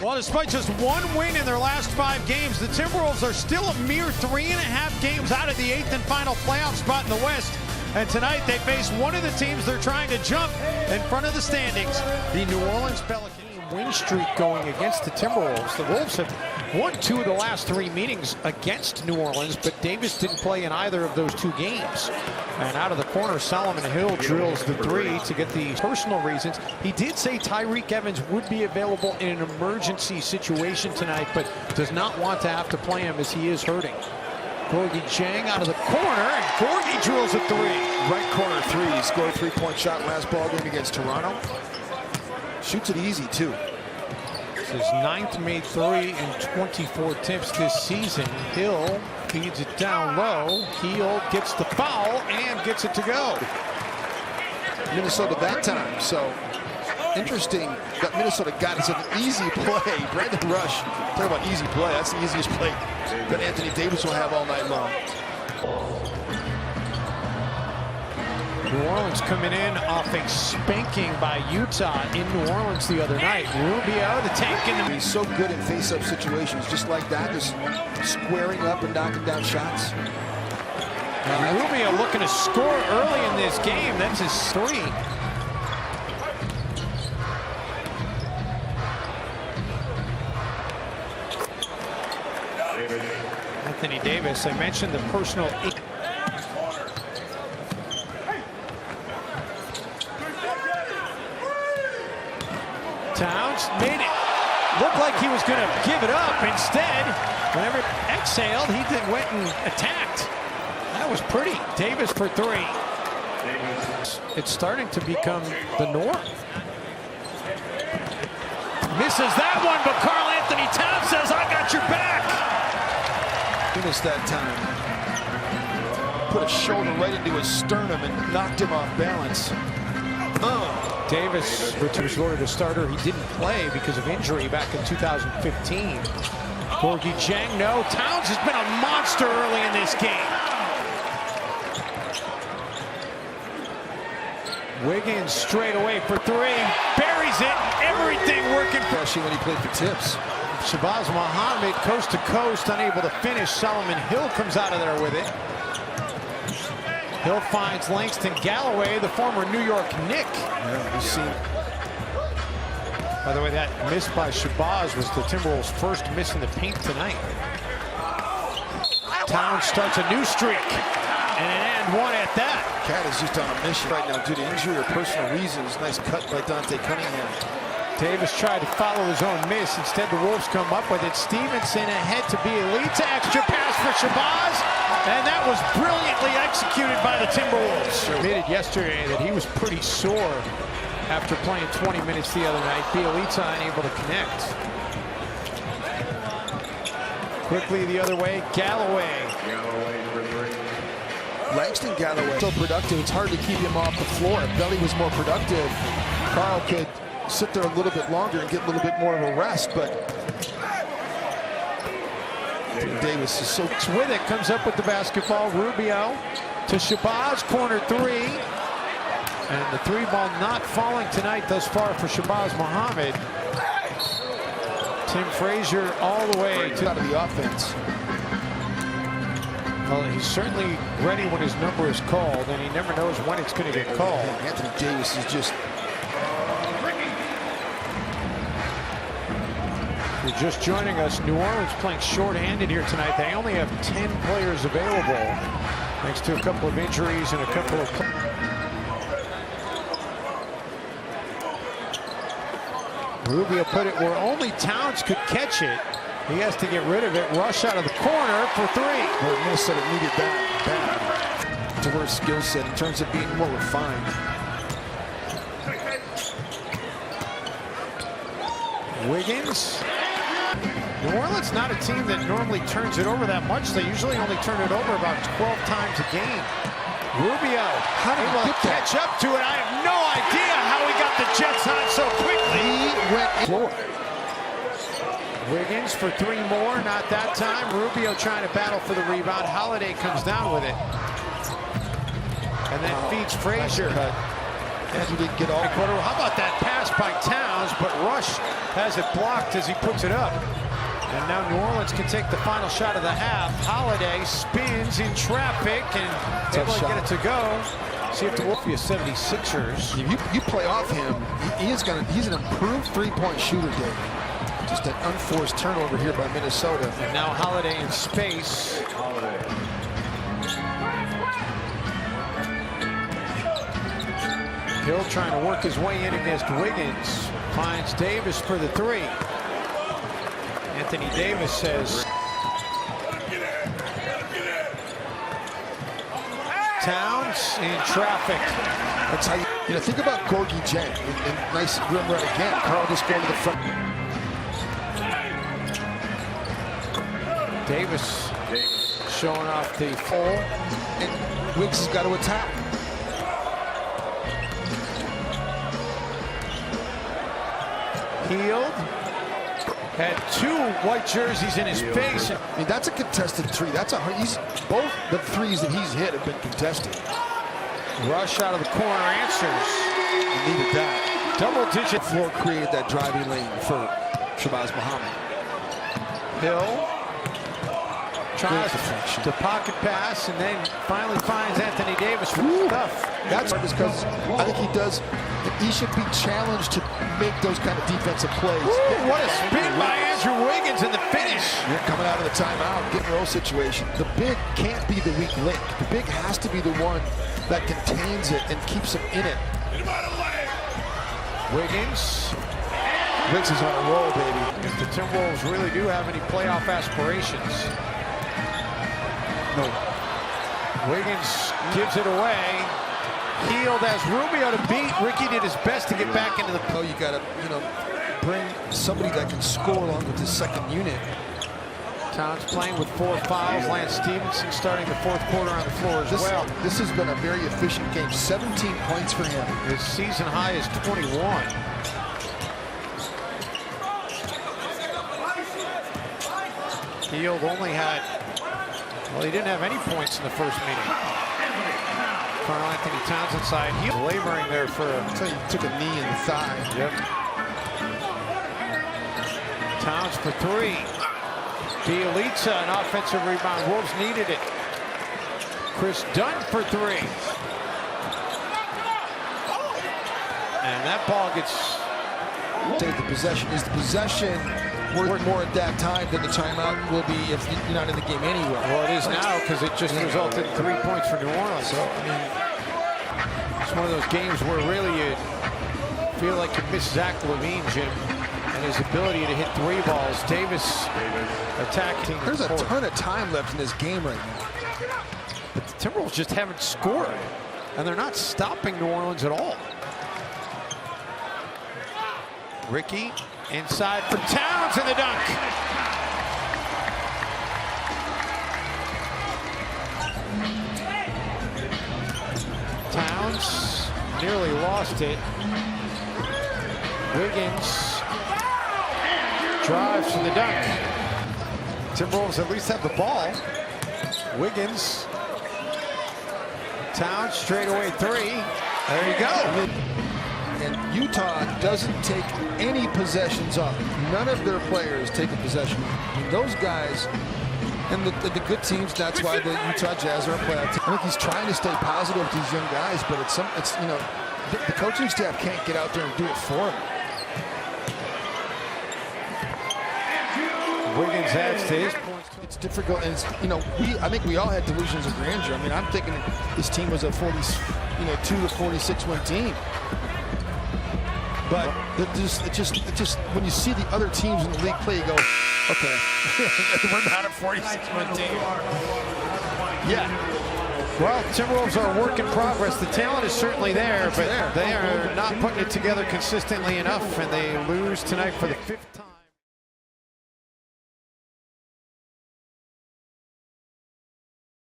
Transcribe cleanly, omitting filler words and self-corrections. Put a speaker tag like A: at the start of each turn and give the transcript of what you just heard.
A: Well, despite just one win in their last 5 games, the Timberwolves are still a mere 3.5 games out of the 8th and final playoff spot in the West. And tonight they face one of the teams they're trying to jump in front of the standings, the New Orleans Pelicans. Win streak going against the Timberwolves. The Wolves have won 2 of the last 3 meetings against New Orleans, but Davis didn't play in either of those 2 games. And out of the corner, Solomon Hill drills the 3 to get the personal reasons. He did say Tyreke Evans would be available in an emergency situation tonight, but does not want to have to play him as he is hurting. Gorgui Dieng out of the corner, and Gorgui drills a 3.
B: Right corner 3. He scored a 3-point shot last ball game against Toronto. Shoots it easy, too.
A: It's his 9th made 3 in 24 attempts this season. Hill feeds it down low. Hill gets the foul and gets it to go.
B: Minnesota that time. So interesting that Minnesota got us an easy play. Brandon Rush, talk about easy play. That's the easiest play that Anthony Davis will have all night long.
A: New Orleans coming in off a spanking by Utah in New Orleans the other night. Rubio, the tank in the...
B: He's so good in face-up situations, just like that, just squaring up and knocking down shots.
A: Rubio looking to score early in this game. That's his 3. Anthony Davis, I mentioned the personal... Towns made it look like he was going to give it up. Instead, whenever it exhaled, he went and attacked. That was pretty. Davis for 3. It's starting to become the norm. Misses that one, but Karl Anthony Towns says, "I got your back."
B: Missed that time. Put a shoulder right into his sternum and knocked him off balance.
A: Davis was ordered a starter. He didn't play because of injury back in 2015. Gorgui Dieng, no. Towns has been a monster early in this game. Wiggins straight away for 3. Buries it. Everything working for...
B: Especially when he played for Tips.
A: Shabazz Muhammad coast to coast, unable to finish. Solomon Hill comes out of there with it. Hill finds Langston Galloway, the former New York Knick. By the way, that miss by Shabazz was the Timberwolves' first miss in the paint tonight. Towns starts a new streak, and an and 1 at that.
B: Cat is just on a mission right now due to injury or personal reasons. Nice cut by Dante Cunningham.
A: Davis tried to follow his own miss. Instead, the Wolves come up with it. Stevenson ahead to Bielitsa. Extra pass for Shabazz. And that was brilliantly executed by the Timberwolves. Admitted yesterday that he was pretty sore after playing 20 minutes the other night. Bielitsa unable to connect. Quickly the other way, Galloway.
B: Langston Galloway, so productive, it's hard to keep him off the floor. If Belly was more productive, Karl could sit there a little bit longer and get a little bit more of a rest, but Davis is so
A: with it, comes up with the basketball. Rubio to Shabazz, corner 3. And the 3 ball not falling tonight thus far for Shabazz Muhammad. Tim Frazier all the way to
B: out of the offense.
A: Well, he's certainly ready when his number is called, and he never knows when it's going to get called.
B: Anthony Davis is just...
A: If you're just joining us, New Orleans playing short-handed here tonight. They only have 10 players available, thanks to a couple of injuries and a couple of... Rubio put it where only Towns could catch it. He has to get rid of it. Rush out of the corner for 3.
B: Well, Minnesota needed that bad. Diverse skill set in terms of being more refined.
A: Wiggins. New Orleans not a team that normally turns it over that much. They usually only turn it over about 12 times a game. Rubio, how did he catch up to it? I have no idea how he got the Jets on so quickly.
B: He went floor.
A: Wiggins for 3 more, not that time. Rubio trying to battle for the rebound. Holiday comes down with it. And then feeds Frazier.
B: And he didn't get all.
A: How about that pass pass by Towns, but Rush has it blocked as he puts it up. And now New Orleans can take the final shot of the half. Holiday spins in traffic and able to get it to go. See if the Philadelphia 76ers.
B: You play off him, he's an improved three-point shooter, Dave. Just an unforced turnover here by Minnesota.
A: And now Holiday in space. Hill trying to work his way in against Wiggins. Finds Davis for the three. Anthony Davis says. Towns in traffic.
B: That's how you think about Gorgie Jang. And nice rim run again. Carl just going to the front.
A: Davis showing off the full.
B: And Wiggs has got to attack.
A: Healed. Had two white jerseys in his face.
B: I mean, that's a contested three. That's both the threes that he's hit have been contested.
A: Rush out of the corner answers.
B: He needed that.
A: Double-digit
B: floor created that driving lane for Shabazz Muhammad.
A: Hill tries to pocket pass and then finally finds Anthony Davis with stuff.
B: That's because I think he should be challenged to make those kind of defensive plays.
A: Ooh, what a spin by Andrew Wiggins in the finish.
B: You're coming out of the timeout, getting roll situation. The big can't be the weak link. The big has to be the one that contains it and keeps him in it.
A: Wiggins.
B: Wiggs is on a roll, baby.
A: If the Timberwolves really do have any playoff aspirations.
B: No.
A: Wiggins gives it away. Healed as Rubio to beat. Ricky did his best to get back into the
B: play. You got to, bring somebody that can score along with his second unit.
A: Towns playing with 4 fouls. Lance Stevenson starting the fourth quarter on the floor as well.
B: This has been a very efficient game. 17 points for him.
A: His season high is 21. Healed only had, well, he didn't have any points in the first meeting. Carl Anthony Towns inside. He laboring there for
B: until he took a knee in the thigh.
A: Yep. Towns for three. Bielitsa, an offensive rebound. Wolves needed it. Chris Dunn for three. And that ball gets.
B: Take the possession. Is the possession worth more at that time than the timeout will be if you're not in the game anyway?
A: Well, it is now because it just resulted in 3 points for New Orleans.
B: So, I mean,
A: it's one of those games where really you feel like you miss Zach LaVine, Jim, and his ability to hit three balls. Davis attacking.
B: There's a ton of time left in this game right now.
A: But the Timberwolves just haven't scored, and they're not stopping New Orleans at all. Ricky inside for Towns in the dunk. Towns nearly lost it. Wiggins drives to the dunk. Timberwolves at least have the ball. Wiggins. Towns straightaway three. There you go.
B: And Utah doesn't take any possessions off. None of their players take a possession. I mean, those guys and the good teams, that's why the Utah Jazz are a playoff team. I think he's trying to stay positive with these young guys, but the coaching staff can't get out there and do it for him.
A: Wiggins adds to his points.
B: It's difficult, and I think we all had delusions of grandeur. I mean, I'm thinking this team was a 2 to 46 win team. But it just when you see the other teams in the league play, you go, okay, we're not a 46-win team.
A: Yeah. Well, Timberwolves are a work in progress. The talent is certainly there, but they are not putting it together consistently enough, and they lose tonight for the 5th time.